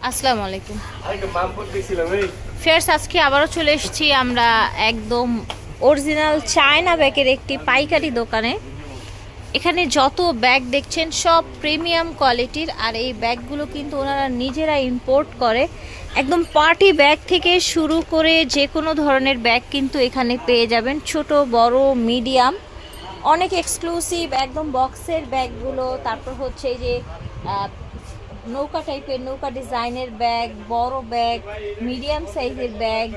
আসসালামু আলাইকুম। ফেয়ার্স আজকে আবারও চলে এসেছি আমরা একদম অরিজিনাল চায়না ব্যাগের একটি পাইকারি দোকানে। এখানে যত ব্যাগ দেখছেন সব প্রিমিয়াম কোয়ালিটির, আর এই ব্যাগগুলো কিন্তু ওনারা নিজেরা ইম্পোর্ট করে। একদম পার্টি ব্যাগ থেকে শুরু করে যে কোনো ধরনের ব্যাগ কিন্তু এখানে পেয়ে যাবেন, ছোট বড় মিডিয়াম, অনেক এক্সক্লুসিভ একদম বক্সের ব্যাগগুলো। তারপর হচ্ছে এই যে নৌকা টাইপের, নৌকা ডিজাইনের ব্যাগ, বড় ব্যাগ, মিডিয়াম সাইজের ব্যাগ,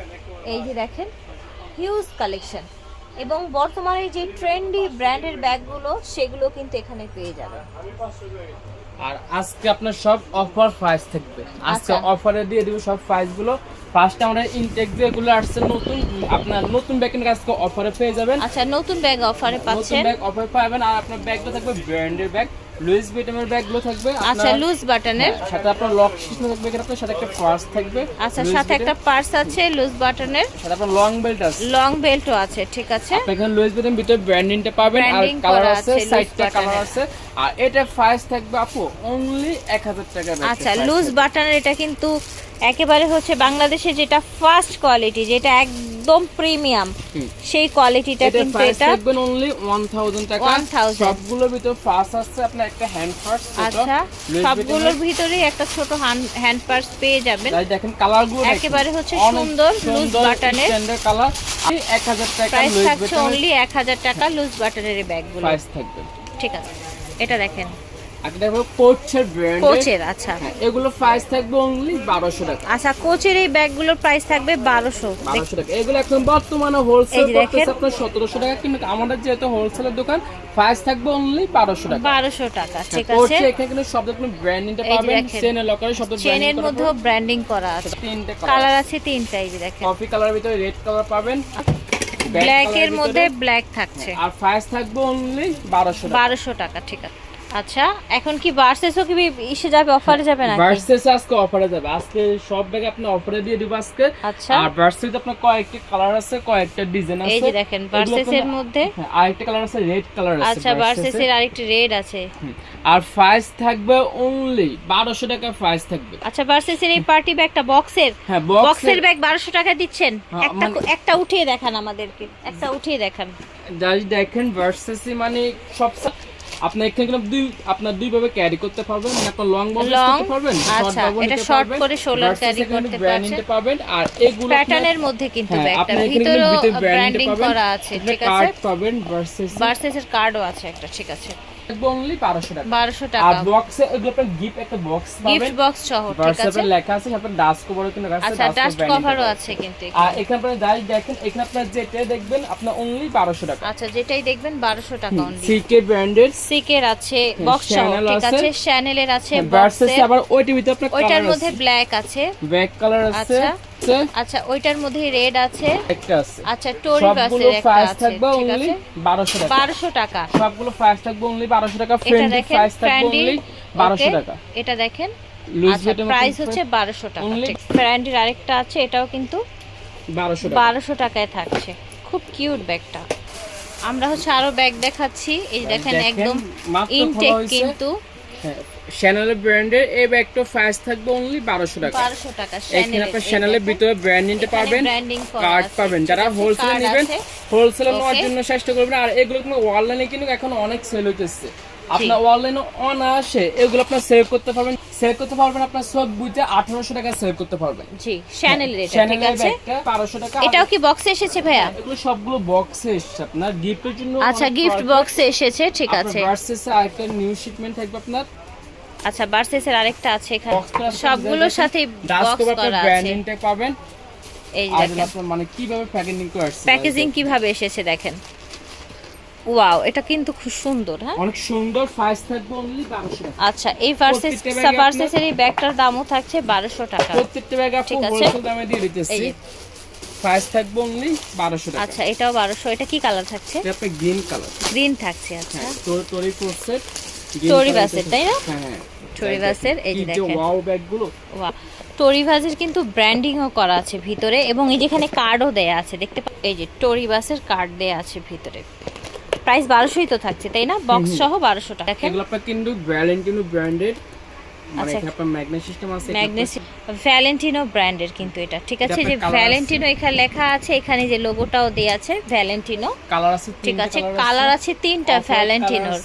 এই যে দেখেন হিউজ কালেকশন। এবং বর্তমানে যে ট্রেন্ডি ব্র্যান্ডের ব্যাগগুলো সেগুলো কিন্তু এখানে পেয়ে যাবেন। আর আজকে আপনার সব অফার প্রাইস থাকবে। আজকে অফারে দিয়ে দিব সব প্রাইস গুলো। ফার্স্টে আমরা ইনটেক যেগুলো আসছে নতুন, আপনার নতুন ব্যাগের আজকে অফারে পেয়ে যাবেন। আচ্ছা, নতুন ব্যাগ অফারে পাচ্ছেন। নতুন ব্যাগ অফারে পাবেন। আর আপনার ব্যাগগুলো থাকবে ব্র্যান্ডের ব্যাগ, লুইস ভিটনের ব্যাগগুলো থাকবে। আচ্ছা, লুজ বাটনের সাথে আপনার লক সিস্টেম থাকবে, এখানে আপনার সাথে একটা পার্স থাকবে। আচ্ছা, সাথে একটা পার্স আছে লুজ বাটনের, সাথে আপনার লং বেল্ট আছে, লং বেল্টও আছে। ঠিক আছে, আপনি এখানে লুইস ভিটন ভিতরে ব্র্যান্ডিংটা পাবেন। আর কালার আছে, সাইডটা কালার আছে। আর এটা প্রাইস থাকবে আপু অনলি 1000 টাকা। আচ্ছা, লুজ বাটনের এটা কিন্তু একেবারে হচ্ছে বাংলাদেশে যেটা ফার্স্ট কোয়ালিটি, যেটা একদম প্রিমিয়াম, সেই কোয়ালিটিটা কিন্তু এটা থাকবে অনলি 1000 টাকা। 1000 সবগুলোর ভিতর পার্স আছে, আপনার একটা হ্যান্ড পার্স। আচ্ছা, সবগুলোর ভিতরেই একটা ছোট হ্যান্ড পার্স পেয়ে যাবেন। তাই দেখেন কালারগুলো একেবারে হচ্ছে সুন্দর লুজ বাটনের স্ট্যান্ডার্ড কালার। 1000 টাকা প্রাইস থাকছে অনলি 1000 টাকা লুজ বাটনের এই ব্যাগগুলো প্রাইস থাকবে। ঠিক আছে, এটা দেখেন একটা দেখো কোচের ব্র্যান্ড, কোচের। আচ্ছা, এগুলো প্রাইস থাকবে অনলি 1200 টাকা। আচ্ছা, কোচের এই ব্যাগগুলোর প্রাইস থাকবে 1200 টাকা। এগুলো এখন বর্তমানে হোলসেল করতেছে আপনার 1700 টাকা, কিন্তু আমাদের যেহেতু হোলসেলের দোকান প্রাইস থাকবে অনলি 1200 টাকা। 1200 টাকা। ঠিক আছে, কোচে এখানে কিন্তু সব আপনি ব্র্যান্ডিংটা পাবেন। চেনের লকারে সব চেনের মধ্যেও ব্র্যান্ডিং করা আছে। তিনটে কালার আছে, তিনটা। এই যে দেখেন কফি কালারের ভিতরে রেড কালার পাবেন, ব্ল্যাক এর মধ্যে ব্ল্যাক থাকছে। আর প্রাইস থাকবে অনলি 1200 টাকা। ঠিক আছে, আচ্ছা, এখন কি ভার্সেসও কি ইসে যাবে, অফারে যাবে নাকি? ভার্সেস আজকে অফারে যাবে। আজকে সব ব্যাগ আপনি অফারে দিয়ে দিব আজকে। আচ্ছা, আর ভার্সেস আপনার কয়েকটা কালার আছে, কয়েকটা ডিজাইন আছে। এই যে দেখেন ভার্সেস এর মধ্যে আরেকটা কালার আছে, রেড কালার আছে। আচ্ছা, ভার্সেস এর আরেকটা রেড আছে। আর প্রাইস থাকবে অনলি 1200 টাকা প্রাইস থাকবে। আচ্ছা, ভার্সেস এর এই পার্টি ব্যাগটা বক্সের, হ্যাঁ বক্সের ব্যাগ 1200 টাকা দিচ্ছেন। একটা উঠিয়ে দেখান আমাদেরকে, একটা উঠিয়ে দেখান। জাস্ট দেখেন ভার্সেস মানে সব আপনি এখানে আপনার দুই ভাবে ক্যারি করতে পারবেন, মানে আপনার লং বক্স করতে পারবেন, আচ্ছা, এটা শর্ট করে শোল্ডার ক্যারি করতে পারবেন। আর এগুলো প্যাটার্নের মধ্যে কিন্তু ব্যাগটা ভিতরে ব্র্যান্ডিং করা আছে। ঠিক আছে, কার্ড পাবেন, ভার্সেস এর কার্ডও আছে একটা। ঠিক আছে, অনলি 1200 টাকা। 1200 টাকা। আর বক্সে এগুলো আপনার গিফট একটা বক্স পাবেন, গিফট বক্স সহ। ঠিক আছে, লেখা আছে, আপনার ডাস্ট কভারও কিন্তু আছে। আচ্ছা, ডাস্ট কভারও আছে কিন্তু। আর এখানে আপনারা যাই দেখেন, এখানে আপনারা যেটা দেখবেন আপনার অনলি 1200 টাকা। আচ্ছা, যেটাই দেখবেন 1200 টাকা অনলি। সিকে ব্র্যান্ডের, সিকের আছে বক্স সহ। ঠিক আছে, চ্যানেলের আছে ভার্সেস। আবার ওইটার ভিতরে আপনার ওইটার মধ্যে ব্ল্যাক আছে, ব্ল্যাক কালার আছে। আচ্ছা, ওইটার মধ্যে রেড আছে, একটা আছে। আচ্ছা, টোরি বাসের একটা আছে। থাকবে অনলি 1200 টাকা। 1200 টাকা সবগুলো প্রাইস থাকবে অনলি 1200 টাকা। ফ্রেন্ডলি প্রাইস থাকবে অনলি 1200 টাকা। এটা দেখেন, আচ্ছা, প্রাইস হচ্ছে 1200 টাকা। ঠিক, ফ্রেন্ডির আরেকটা আছে, এটাও কিন্তু 1200 টাকায় থাকছে। খুব কিউট ব্যাগটা। আমরা হচ্ছে আরো ব্যাগ দেখাচ্ছি। এই দেখেন একদম ইনটেক কিন্তু শ্যানেল ব্র্যান্ডের এই ব্যাগটা প্রাইস থাকবে অনলি 1200 টাকা। 1200 টাকা। এখানে আপনারা শ্যানেলের ভিতরে ব্র্যান্ডিংটা পাবেন, কার্ড পাবেন। যারা হোলসেলে নেবেন, হোলসেলে নেওয়ার জন্য চেষ্টা করবেন। আর এগুলো কিন্তু অনলাইনে কিন্তু এখন অনেক সেল হইতেছে। আপনার অনলাইনে অনায়াসে এগুলো আপনার সেল করতে পারবেন। আপনার সব বুঝে 1800 টাকা সেল করতে পারবেন। জি, শ্যানেলের এটা। ঠিক আছে, 1200 টাকা। এটাও কি বক্সে এসেছে ভাইয়া? এগুলো সবগুলো বক্সে এসেছে আপনার গিফটের জন্য। আচ্ছা, গিফট বক্সে এসেছে। ঠিক আছে, ভার্সেসে আরেকটা নিউ শিপমেন্ট থাকবে আপনার। আচ্ছা, ভার্সেসের আরেকটা আছে এখানে, সবগুলোর সাথে বক্স করা আছে। ব্র্যান্ডিংটা পাবেন। এই দেখেন আপনার মানে কিভাবে প্যাকেজিং করে আসছে, প্যাকেজিং কিভাবে এসেছে দেখেন। ওয়াও, এটা কিন্তু খুব সুন্দর। হ্যাঁ, অনেক সুন্দর। প্রাইস থাকবে অনলি 1200 টাকা। আচ্ছা, এই ভার্সেসের এই ব্যাগটার দামও থাকছে 1200 টাকা। প্রত্যেকটা ব্যাগ আপনি হোলসেল দামে দিয়ে দিতেছি। প্রাইস থাকবে অনলি 1200 টাকা। আচ্ছা, এটাও 1200। এটা কি কালার থাকছে? এটা আপনার গ্রিন কালার, গ্রিন থাকছে। আচ্ছা, টরি কোর্সেট, টরি বাসের, তাই না? হ্যাঁ, টরি বাসের। এই যে দেখেন, ওয়াও ব্যাগগুলো। ওয়াও, টরি বাসের কিন্তু ব্র্যান্ডিংও করা আছে ভিতরে, এবং এই যেখানে কার্ডও দেয়া আছে, দেখতে পাচ্ছেন। এই যে টরি বাসের কার্ড দেয়া আছে ভিতরে। প্রাইস 1200ই তো থাকছে, তাই না? বক্স সহ 1200 টাকা। এগুলো আপনার কিন্তু ভ্যালেন্টিনো ব্র্যান্ডেড। মানে আচ্ছা। এখানে আপনার ম্যাগনেট সিস্টেম আছে, ম্যাগনেস ভ্যালেন্টিনো ব্র্যান্ডের কিন্তু এটা, ঠিক আছে। যে ভ্যালেন্টিনো এখানে লেখা আছে, এখানে যে লোগোটাও দেয়া আছে ভ্যালেন্টিনো, কালার আছে, ঠিক আছে। কালার আছে তিনটা ভ্যালেন্টিনোর,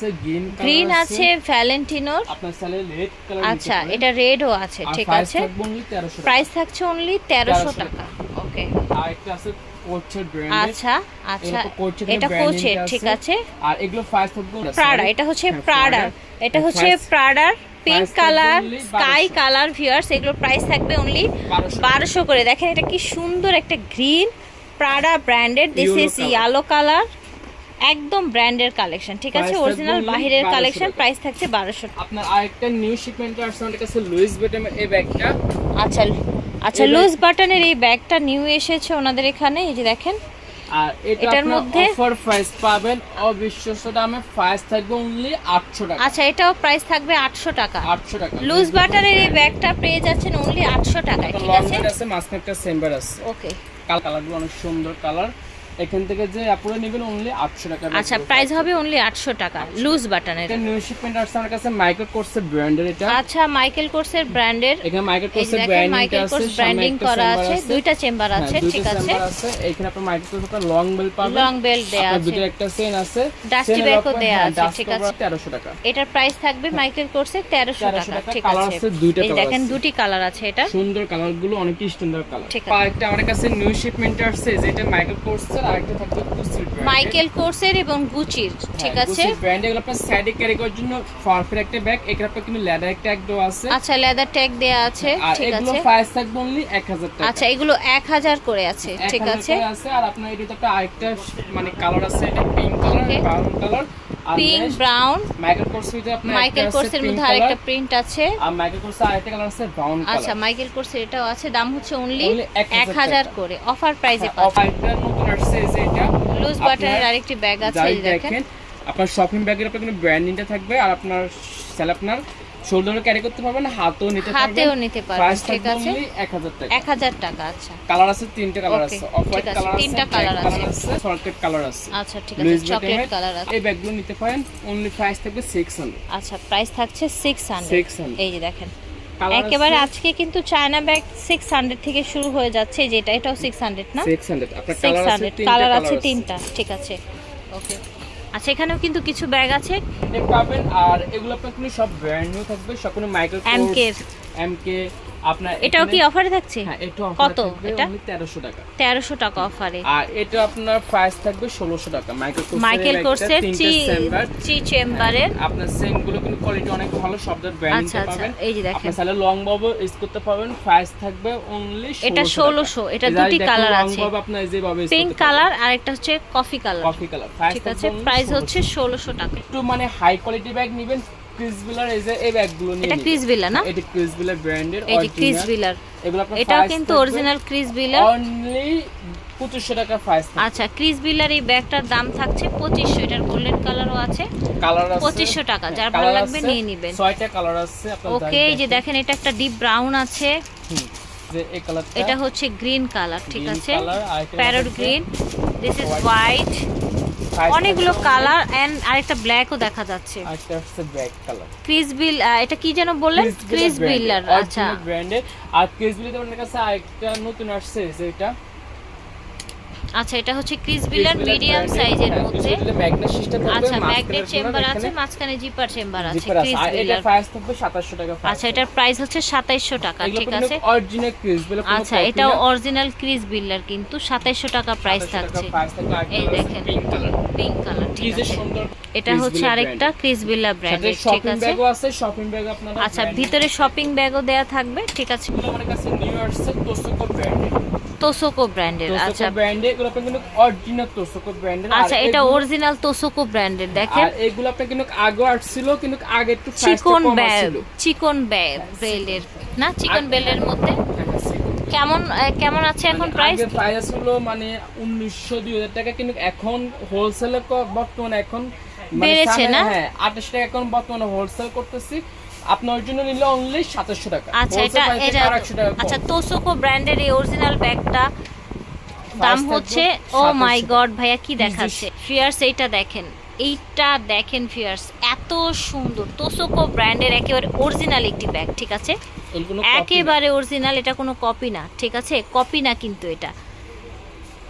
গ্রিন আছে ভ্যালেন্টিনোর, আপনার সালে রেড কালার। আচ্ছা, এটা রেডও আছে, ঠিক আছে। প্রাইস থাকছে অনলি 1300 টাকা। ওকে, আর একটা আছে কোচের ব্র্যান্ড। আচ্ছা আচ্ছা, এটা কোচের, ঠিক আছে। আর এগুলো প্রাইস থাকবে প্রাডা, এটা হচ্ছে প্রাডা, এটা হচ্ছে প্রাডার pink colour, sky colour. Viewers, এগুলোর প্রাইস থাকবে অনলি 1200 করে। দেখেন এটা কি সুন্দর একটা গ্রিন প্রাডা ব্র্যান্ডের, দিস ইজ ইয়েলো কালার, একদম ব্র্যান্ডের কালেকশন, ঠিক আছে। অরিজিনাল বাহিরের কালেকশন, প্রাইস থাকছে 1200 টাকা। আপনার আরেকটা নিউ শিপমেন্ট আসছে আমাদের কাছে, লুইস ভিটনের এই ব্যাগটা। আচ্ছা আচ্ছা, লুজ বাটনের এই ব্যাগটা নিউ এসেছে ওনাদের এখানে, এই যে দেখেন। আর এটার মধ্যে অফার প্রাইস পাবেন অবিশ্বাস্য দামে, প্রাইস থাকবে অনলি 800 টাকা। আচ্ছা, এটাও প্রাইস থাকবে 800 টাকা। 800 টাকা লুজ বাটনের এই ব্যাগটা পেয়ে যাচ্ছেন অনলি 800 টাকায়, ঠিক আছে। লং আছে, মাঝখানে একটা চেম্বার আছে। ওকে, কালারগুলো অনেক সুন্দর কালার। এখান থেকে যে আপুরা নেবেন অনলি 800 টাকা। আচ্ছা, প্রাইস হবে অনলি 800 টাকা লুজ বাটনের। এটা নিউ শিপমেন্ট আসছে আমার কাছে, মাইকেল কোর্সের ব্র্যান্ডের এটা। আচ্ছা, মাইকেল কোর্সের ব্র্যান্ডের, এখানে মাইকেল কোর্সের ব্র্যান্ডিং করা আছে, দুইটা চেম্বার আছে, ঠিক আছে। এখানে আপনার মাইকেল কোর্সের লং বেল পাবেন, লং বেল দেয়া আছে, ভিতরে একটা চেইন আছে, ডাস্টি ব্যাগও দেয়া আছে, ঠিক আছে। 1300 টাকা এটার প্রাইস থাকবে মাইকেল কোর্সের 1300 টাকা, ঠিক কালার আছে। আছে দুইটা এই কালার দেখেন আছে, দুটি কালার আছে, এটা সুন্দর কালারগুলো, অনেক স্ট্যান্ডার্ড কালার। ঠিক আছে। আরেকটা আমার কাছে নিউ শিপমেন্ট আসছে, যেটা মাইকেল কোর্সের, আরেকটা থাকবে গুচির ব্র্যান্ড। মাইকেল কোর্সের এবং গুচির, ঠিক আছে। গুচির ব্র্যান্ড, এগুলো আপনার সাইডে ক্যারি করার জন্য পারফেক্ট একটা ব্যাগ। এখানে আপনার কিন্তু লেদার একটা একদম আছে। আচ্ছা, লেদার ট্যাগ দেয়া আছে, আর ঠিক এগুলো আছে। প্রাইস থাকবে অনলি 1000 টাকা। আচ্ছা, এগুলো 1000 করে আছে, ঠিক 1000 আছে। করে আছে। আর আপনার এটাতে একটা আরেকটা মানে কালার আছে, এটা pink colour, Okay. Brown colour. আর পিঙ্ক ব্রাউন, মাইকেল কোর্সের ভিতরে আপনার মাইকেল কোর্সের মধ্যে আরেকটা প্রিন্ট আছে। আর মাইকেল কোর্সের আরেকটা কালার আছে ব্রাউন কালার। আচ্ছা, মাইকেল কোর্সের এটাও আছে, দাম হচ্ছে অনলি Only 1000 1000 করে, অফার প্রাইসে আর পাচ্ছেন। এটা নতুন আসছে, এই যে এটা লুজ বাটনের আরেকটি ব্যাগ আছে, এই দেখেন। আপনার শপিং ব্যাগের উপরে কিন্তু ব্র্যান্ডিংটা থাকবে, আর আপনার সেল আপনার শোল্ডারে ক্যারি করতে পারবেন, হাতেও নিতে পারবেন, হাতেও নিতে পারবেন, ঠিক আছে। 1000 টাকা। 1000 টাকা। আচ্ছা, কালার আছে তিনটা কালার আছে, অফ হোয়াইট ঠিক আছে, কালার আছে, তিনটা কালার আছে, সল্টেড কালার আছে। আচ্ছা, ঠিক আছে, চকলেট কালার আছে। এই ব্যাগগুলো নিতে পারেন, অনলি প্রাইস থাকবে 600। আচ্ছা, প্রাইস থাকছে 600। 600 এই যে দেখেন, কালার একেবারে আছে আজকে কিন্তু চায়না ব্যাগ 600 থেকে শুরু হয়ে যাচ্ছে, যেটা এটাও 600 না, 600। আপনার কালার আছে 600 কালার আছে তিনটা, ঠিক আছে। ওকে, আচ্ছা, এখানেও কিন্তু কিছু ব্যাগ আছে এটা পাবেন। আর এগুলো আপনার কিন্তু সব ব্র্যান্ড নিউ থাকবে, সব কোনো মাইকেল কোর্স, এমকে আপনার। এটাও কি অফারে থাকছে? হ্যাঁ, এটা কত? এটা 1300 টাকা। 1300 টাকা অফারে। আর এটা আপনার প্রাইস থাকবে 1600 টাকা। মাইকেল কোর্সের চি চেম্বারের আপনার সেম গুলো কিন্তু কোয়ালিটি অনেক ভালো, সবদের ব্র্যান্ডিংটা আচ্ছা, পাবেন। এই যে দেখেন, আপনি চাইলে লং বব ইউজ করতে পারবেন, প্রাইস থাকবে অনলি 1600। এটা 1600, এটা দুটি কালার আছে, লং বব আপনি যেভাবে পিঙ্ক কালার আর একটা হচ্ছে coffee colour, coffee colour. Price ঠিক আছে। প্রাইস হচ্ছে 1600 টাকা। একটু মানে হাই কোয়ালিটি ব্যাগ নেবেন, ক্রিসবিলার, এই যে এই ব্যাগগুলো নিয়ে এটা ক্রিসবিলা না, এটা ক্রিসবিলার ব্র্যান্ডের, এই যে ক্রিসবিলার, এগুলো আপনার এটাও কিন্তু অরিজিনাল ক্রিসবিলার, অনলি 2500 টাকা প্রাইস। আচ্ছা, ক্রিসবিলার এই ব্যাগটার দাম থাকছে 2500। এটার গোল্ডেন কালারও আছে, কালার আছে 2500 টাকা। যার ভালো লাগবে নিয়ে নেবেন। 6টা কালার আছে আপনার। ওকে, এই যে দেখেন, এটা একটা ডিপ ব্রাউন আছে, যে এই কালারটা, এটা হচ্ছে গ্রিন কালার, ঠিক আছে। আরেকটা parrot green, this is white, অনেকগুলো কালার এন্ড আরেকটা ব্ল্যাকও দেখা যাচ্ছে। আরেকটা হচ্ছে ব্ল্যাক কালার। ক্রিসবিল, এটা কি যেন বললেন? ক্রিসবিলার, আচ্ছা ব্র্যান্ডের। আর ক্রিসবিলার আমাদের কাছে আরেকটা নতুন আসছে, যেটা আচ্ছা, এটা হচ্ছে ক্রিসবিলার মিডিয়াম সাইজের মধ্যে। ম্যাগনেট সিস্টেম থাকবে, আচ্ছা, ম্যাগনেট চেম্বার আছে, মাঝখানে জিপার চেম্বার আছে, আর এটা ক্রিসবিলার। প্রাইস থাকবে 2700 টাকা। আচ্ছা, এটার প্রাইস হচ্ছে 2700 টাকা, ঠিক আছে। অরিজিনাল ক্রিসবিলার। আচ্ছা, এটাও অরিজিনাল ক্রিসবিলার, কিন্তু 2700 টাকা প্রাইস থাকছে। এই দেখেন, পিঙ্ক কালার, ঠিক আছে। এটা হচ্ছে আরেকটা ক্রিসবিলা ব্র্যান্ডের, ঠিক আছে। ব্যাগও আছে, শপিং ব্যাগ আপনারা। আচ্ছা, ভিতরে শপিং ব্যাগও দেয়া থাকবে, ঠিক আছে। আমার কাছে নিউ আসছে তোসোকো ব্র্যান্ডের। তোসোকো ব্র্যান্ডের, আচ্ছা ব্র্যান্ডে এগুলো আপনি কিন্তু অরিজিনাল তোসোকো ব্র্যান্ডের। আচ্ছা, এটা অরিজিনাল তোসোকো ব্র্যান্ডের, দেখেন। আর এগুলো আপনি কিন্তু আগে আসছিল, কিন্তু আগে একটু চিকন বেল, চিকন বেলের না, চিকন বেলের মধ্যে কেমন আছে এখন প্রাইস? আগে প্রাইস হলো মানে 1900-2000 টাকা, কিন্তু এখন হোলসেলে বর্তমানে এখন বেড়েছে না? হ্যাঁ, 28 টাকা এখন বর্তমানে হোলসেল করতেছি। আপনার জন্য নিলে অনলি 2700 টাকা। আচ্ছা, এটা আচ্ছা, তোসোকো ব্র্যান্ডের এই অরিজিনাল ব্যাগটা দাম হচ্ছে, ও মাই গড ভাইয়া কি দেখাচ্ছে ফিয়ার্স, এইটা দেখেন, এইটা দেখেন ভিউয়ার্স, এত সুন্দর তোসোকো ব্র্যান্ডের একেবারে অরিজিনাল একটি ব্যাগ, ঠিক আছে, একেবারে অরিজিনাল, এটা কোনো কপি না, ঠিক আছে, কপি না কিন্তু এটা।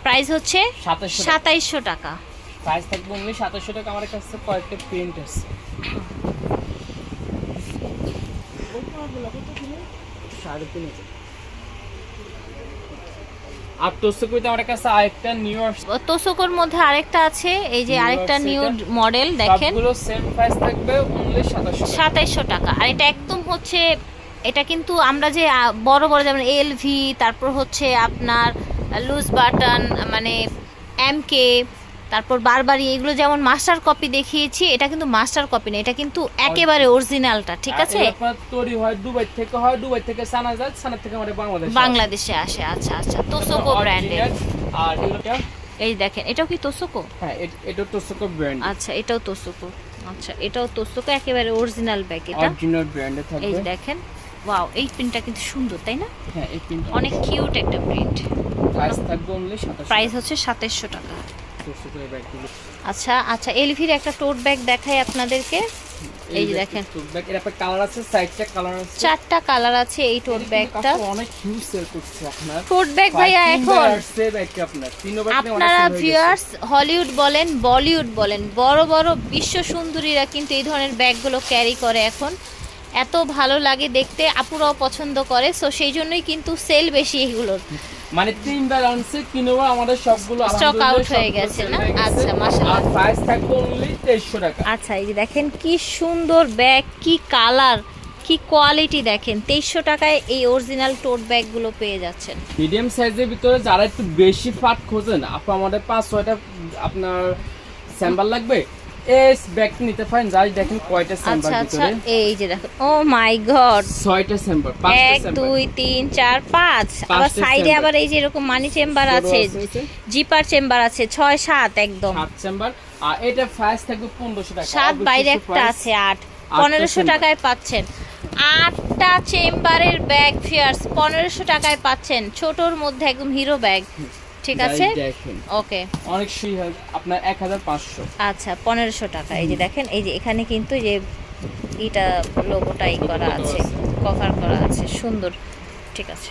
প্রাইস হচ্ছে 2700 টাকা। প্রাইস থাকবে অনলি 2700 টাকা। আমার কাছে কয়েকটা প্রিন্ট আছে, আর তোসোকোতে আমার কাছে আরেকটা নিউ তোসোকোর মধ্যে আরেকটা আছে, এই যে আরেকটা নিউ মডেল দেখেন, সবগুলো সেম প্রাইস থাকবে অনলি 2700 টাকা। আর এটা একদম হচ্ছে, এটা কিন্তু আমরা যে বড় বড় যেমন এলভি, তারপর হচ্ছে আপনার লুজ বাটন, মানে এমকে, তারপর বারবারি, এগুলো যেমন মাস্টার কপি দেখিয়েছি, এটা কিন্তু মাস্টার কপি না, এটা কিন্তু একেবারে অরিজিনালটা, ঠিক আছে। আপনার তৈরি হয় দুবাই থেকে, হয় দুবাই থেকে সানা যায়, সানা থেকে আমাদের বাংলাদেশে আসে। আচ্ছা আচ্ছা, তোসোকো ব্র্যান্ডের। আর এগুলোটা এই দেখেন, এটাও কি তোসোকো? হ্যাঁ, এটা তোসোকো ব্র্যান্ড। আচ্ছা, এটাও তোসোকো। আচ্ছা, এটাও তোসোকো, একেবারে অরিজিনাল ব্যাগ এটা, অরিজিনাল ব্র্যান্ডে থাকবে। এই দেখেন, ওয়াও, এই প্রিন্টটা কিন্তু সুন্দর, তাই না? হ্যাঁ, এই প্রিন্ট অনেক কিউট একটা প্রিন্ট। প্রাইস থাকবে অনলি 2700। প্রাইস হচ্ছে 2700 টাকা। তোসোকো ব্যাগগুলো। আচ্ছা আচ্ছা, এলভির একটা টোট ব্যাগ দেখাই আপনাদেরকে, এই যে দেখেন, টোট ব্যাগ এর একটা কালার আছে, সাইডটা কালার আছে, 4টা কালার আছে এই টোট ব্যাগটা। অনেক হিউজ সেল করছে আপনার টোট ব্যাগ ভাইয়া। এখন আপনারা ভিউয়ার্স, হলিউড বলেন, বলিউড বলেন, বড় বড় বিশ্ব সুন্দরীরা কিন্তু এই ধরনের ব্যাগগুলো ক্যারি করে এখন, এত ভালো লাগে দেখতে, আপুরাও পছন্দ করে, সো সেই জন্যই কিন্তু সেল বেশি এগুলোর, মানে 3বার আনছে, 3বার আমাদের সবগুলো স্টক আউট হয়ে গেছে না? আচ্ছা, মাশাআল্লাহ। আর প্রাইস থাকবে অনলি 2300 টাকা। আচ্ছা, এই যে দেখেন কি সুন্দর ব্যাগ, কি কালার, কি কোয়ালিটি, দেখেন 2300 টাকায় এই অরিজিনাল টোট ব্যাগগুলো পেয়ে যাচ্ছেন। মিডিয়াম সাইজের ভিতরে যারা একটু বেশি ফাট খোঁজেন, আপু আমাদের 5-6টা আপনার স্যাম্পল লাগবে, এই ব্যাগ নিতে পারেন। যাই দেখেন কয়টা স্যাম্পল ভিতরে, এই যে দেখো, ও মাই গড, 6টা স্যাম্পল, 5টা 1 2 3 4 5, আবার সাইডে আবার এই যে এরকম মানি চেম্বার আছে, জিপার চেম্বার আছে, 6 7 একদম 7 চেম্বার। আর এটা প্রাইস থাকবে 1500 টাকা। 7 বাইরে একটা আছে 8, 1500 টাকায় পাচ্ছেন 8টা চেম্বারের ব্যাগ ফিয়ার্স, 1500 টাকায় পাচ্ছেন, ছোটর মধ্যে একদম হিরো ব্যাগ, ঠিক আছে, ওকে, অনেক সুই হয় আপনার 1500। আচ্ছা, 1500 টাকা। এই যে দেখেন, এই যে এখানে কিন্তু যে এটা লোগোটাই করা আছে, কভার করা আছে, সুন্দর, ঠিক আছে।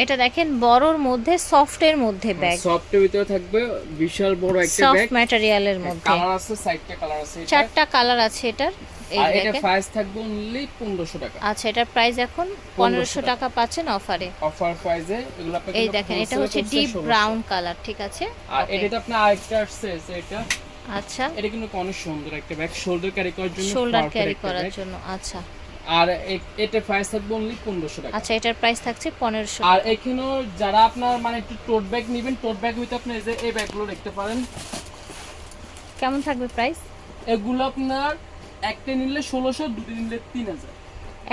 এটা দেখেন বড়র মধ্যে, সফটের মধ্যে ব্যাগ, সফটের ভিতরে থাকবে বিশাল বড় একটা ব্যাগ, সফট ম্যাটেরিয়ালের মধ্যে, কালার আছে, সাইডটা কালার আছে, 4টা কালার আছে এটার। এই আর এটা দেখেন, প্রাইস থাকবে অনলি 1500 টাকা। আচ্ছা, এটার প্রাইস এখন 1500 টাকা পাচ্ছেন অফারে, অফার প্রাইসে এগুলো আপনাকে। এই দেখেন, এটা হচ্ছে ডিপ ব্রাউন কালার, ঠিক আছে। আর এটা আপনার আরেকটা আসছে, এটা আচ্ছা, এটা কিন্তু অনেক সুন্দর একটা ব্যাগ, শোল্ডার ক্যারি করার জন্য, শোল্ডার ক্যারি করার জন্য। আচ্ছা, আর এটা প্রাইস থাকবে অনলি 1500 টাকা। আচ্ছা, এটার প্রাইস থাকছে 1500। আর এখানেও যারা আপনার মানে একটু টোট ব্যাগ নেবেন, টোট ব্যাগ হইতে আপনি এই যে এই ব্যাগগুলো দেখতে পারেন। কেমন থাকবে প্রাইস? এগুলো আপনার একটা নিলে 1600, দুটো নিলে 3000।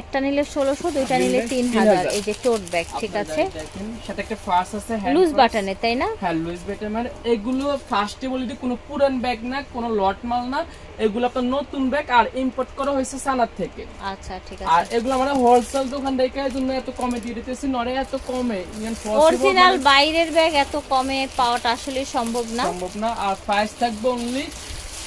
একটা নিলে 1600, দুইটা নিলে 3000। এই যে টোট ব্যাগ, ঠিক আছে, দেখেন সাথে একটা ফার্স আছে, লুজ বাটনে, তাই না? হ্যাঁ, লুজ বাটন। মানে এগুলো ফার্স্টে বলি যে কোনো পুরান ব্যাগ না, কোনো লট মাল না, এগুলো আপনার নতুন ব্যাগ, আর ইম্পোর্ট করা হয়েছে সানার থেকে। আচ্ছা, ঠিক আছে। আর এগুলো আমরা হোলসেল দোকান থেকে জন্য এত কমে দিয়ে দিতেছি, নরে এত কমে অরিজিনাল বাইরের ব্যাগ এত কমে পাওয়াটা আসলে সম্ভব না। আর প্রাইস থাকবে অনলি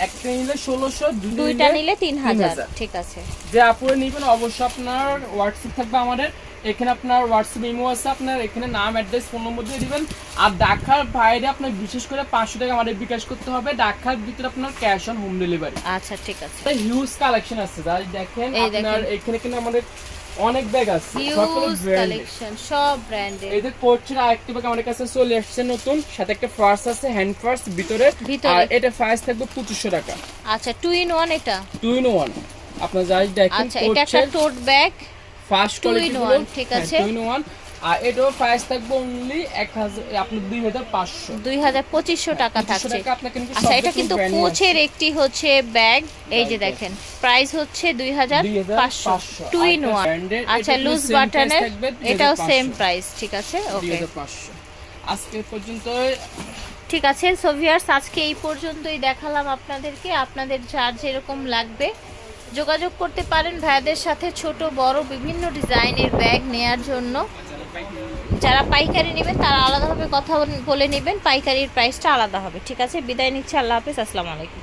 একটা নিলে 1600, দুইটা নিলে 3000, ঠিক আছে। যে আপুরে নেবেন অবশ্যই আপনার হোয়াটসঅ্যাপ থাকবে আমাদের এখানে, আপনার হোয়াটসঅ্যাপ ইমো আছে, আপনার এখানে নাম, অ্যাড্রেস, ফোন নম্বর দিয়ে দিবেন। আর ঢাকার বাইরে আপনার বিশেষ করে 500 টাকা আমাদের বিকাশ করতে হবে, ঢাকার ভিতরে আপনার ক্যাশ অন হোম ডেলিভারি। আচ্ছা, ঠিক আছে। হিউজ কালেকশন আছে, যাই দেখেন আপনার এখানে কিন্তু আমাদের অনেক ব্যাগ আছে, হিউজ কালেকশন, সব ব্র্যান্ডের। এই যে কোচের আরেকটি ব্যাগ আমাদের কাছে চলে আসছে নতুন, সাথে একটা ফার্স আছে, হ্যান্ড ফার্স ভিতরে, আর এটা প্রাইস থাকবে 2500 টাকা। আচ্ছা, 2 in 1, এটা 2 in 1 আপনারা যাই দেখেন। আচ্ছা, এটা একটা টোট ব্যাগ, ফার্স্ট কোয়ালিটি 2 in 1, ঠিক আছে, 2 in 1। আর এটাও প্রাইস থাকবে অনলি 1000, আপনি 2500, 2500 টাকা থাকছে। আচ্ছা, এটা কিন্তু কোচের একটি হচ্ছে ব্যাগ, এই যে দেখেন, প্রাইস হচ্ছে 2500, 2 in 1। আচ্ছা, লুজ বাটনের, এটাও সেম প্রাইস, ঠিক আছে, ওকে। 2500 আজকে পর্যন্ত, ঠিক আছে। সো ভিউয়ার্স, আজকে এই পর্যন্তই দেখালাম আপনাদেরকে, আপনাদের যার যেরকম লাগবে যোগাযোগ করতে পারেন ভাইয়াদের সাথে, ছোট বড় বিভিন্ন ডিজাইনের ব্যাগ নেয়ার জন্য। যারা পাইকারি নেবেন তারা আলাদাভাবে কথা বলে নেবেন, পাইকারির প্রাইসটা আলাদা হবে, ঠিক আছে। বিদায় নিচ্ছি, আল্লাহ হাফেজ, আসসালামু আলাইকুম।